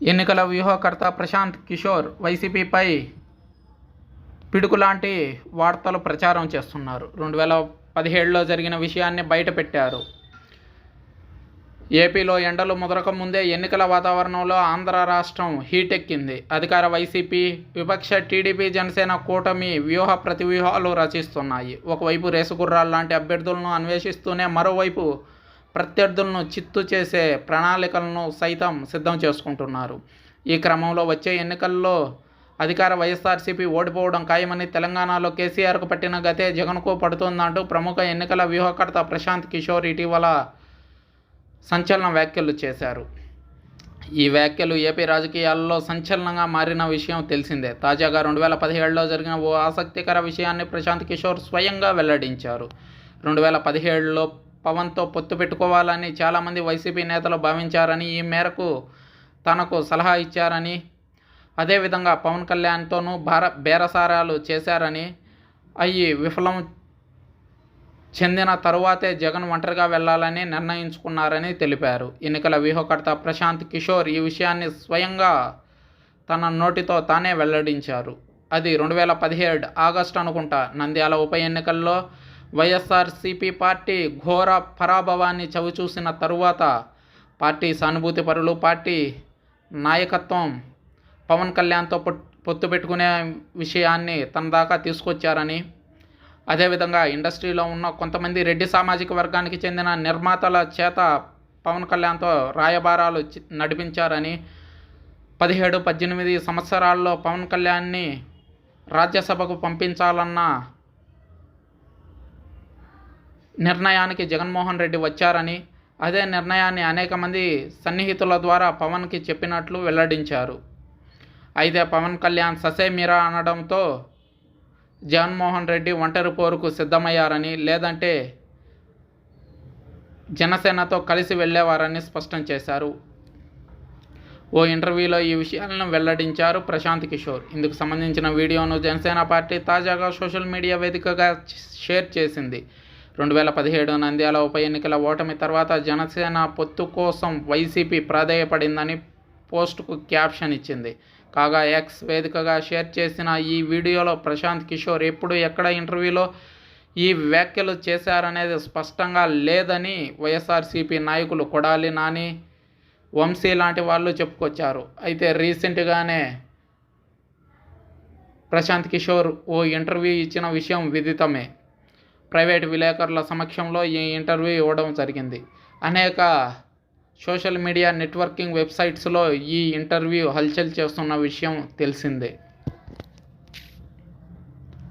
ఎన్నికల వ్యూహకర్త ప్రశాంత్ కిషోర్ వైసీపీపై పిడుగులాంటి వార్తలు ప్రచారం చేస్తున్నారు. 2017లో జరిగిన విషయాన్ని బయటపెట్టారు. ఏపీలో ఎండలు ముదరక ముందే ఎన్నికల వాతావరణంలో ఆంధ్ర రాష్ట్రం హీటెక్కింది. అధికార వైసీపీ, విపక్ష టీడీపీ, జనసేన కూటమి వ్యూహ ప్రతివ్యూహాలు రచిస్తున్నాయి. ఒకవైపు రేసుగుర్రాల్లాంటి అభ్యర్థులను అన్వేషిస్తూనే మరోవైపు ప్రత్యర్థులను చిత్తు చేసే ప్రణాళికలను సైతం సిద్ధం చేసుకుంటున్నారు. ఈ క్రమంలో వచ్చే ఎన్నికల్లో అధికార వైఎస్ఆర్సీపీ ఓడిపోవడం ఖాయమని, తెలంగాణలో కేసీఆర్కు పట్టిన గతే జగన్కు పడుతోందంటూ ప్రముఖ ఎన్నికల వ్యూహకర్త ప్రశాంత్ కిషోర్ ఇటీవల సంచలన వ్యాఖ్యలు చేశారు. ఈ వ్యాఖ్యలు ఏపీ రాజకీయాల్లో సంచలనంగా మారిన విషయం తెలిసిందే. తాజాగా 2017లో జరిగిన ఓ ఆసక్తికర విషయాన్ని ప్రశాంత్ కిషోర్ స్వయంగా వెల్లడించారు. 2017లో పవన్తో పొత్తు పెట్టుకోవాలని చాలామంది వైసీపీ నేతలు భావించారని, ఈ మేరకు తనకు సలహా ఇచ్చారని, అదేవిధంగా పవన్ కళ్యాణ్తోనూ బేరసారాలు చేశారని, అవి విఫలం చెందిన తరువాతే జగన్ ఒంటరిగా వెళ్లాలని నిర్ణయించుకున్నారని తెలిపారు. ఎన్నికల వ్యూహకర్త ప్రశాంత్ కిషోర్ ఈ విషయాన్ని స్వయంగా తన నోటితో తానే వెల్లడించారు. అది 2017 ఆగస్టు అనుకుంటా. నంద్యాల ఉప ఎన్నికల్లో వైఎస్ఆర్సీపీ పార్టీ ఘోర పరాభవాన్ని చవిచూసిన తరువాత పార్టీ సానుభూతి పరులు, పార్టీ నాయకత్వం పవన్ కళ్యాణ్తో పొత్తు పెట్టుకునే విషయాన్ని తన దాకా తీసుకొచ్చారని, అదేవిధంగా ఇండస్ట్రీలో ఉన్న కొంతమంది రెడ్డి సామాజిక వర్గానికి చెందిన నిర్మాతల చేత పవన్ కళ్యాణ్తో రాయబారాలు నడిపించారని, 17-18 సంవత్సరాల్లో పవన్ కళ్యాణ్ని రాజ్యసభకు పంపించాలన్న నిర్ణయానికి జగన్మోహన్ రెడ్డి వచ్చారని, అదే నిర్ణయాన్ని అనేక మంది సన్నిహితుల ద్వారా పవన్కి చెప్పినట్లు వెల్లడించారు. అయితే పవన్ కళ్యాణ్ ససేమిరా అనడంతో జగన్మోహన్ రెడ్డి ఒంటరి పోరుకు సిద్ధమయ్యారని, లేదంటే జనసేనతో కలిసి వెళ్ళేవారని స్పష్టం చేశారు. ఓ ఇంటర్వ్యూలో ఈ విషయాలను వెల్లడించారు ప్రశాంత్ కిషోర్. ఇందుకు సంబంధించిన వీడియోను జనసేన పార్టీ తాజాగా సోషల్ మీడియా వేదికగా షేర్ చేసింది. 2017 నంద్యాల ఉప ఎన్నికల ఓటమి తర్వాత జనసేన పొత్తు కోసం వైసీపీ ప్రాధేయపడిందని పోస్టుకు క్యాప్షన్ ఇచ్చింది. కాగా ఎక్స్ వేదికగా షేర్ చేసిన ఈ వీడియోలో ప్రశాంత్ కిషోర్ ఎప్పుడు, ఎక్కడ ఇంటర్వ్యూలో ఈ వ్యాఖ్యలు చేశారనేది స్పష్టంగా లేదని వైఎస్ఆర్సీపీ నాయకులు కొడాలి నాని, వంశీ లాంటి వాళ్ళు చెప్పుకొచ్చారు. అయితే రీసెంట్గానే ప్రశాంత్ కిషోర్ ఓ ఇంటర్వ్యూ ఇచ్చిన విషయం విదితమే. ప్రైవేటు విలేకరుల సమక్షంలో ఈ ఇంటర్వ్యూ ఇవ్వడం జరిగింది. అనేక సోషల్ మీడియా నెట్వర్కింగ్ వెబ్సైట్స్లో ఈ ఇంటర్వ్యూ హల్చల్ చేస్తున్న విషయం తెలిసిందే.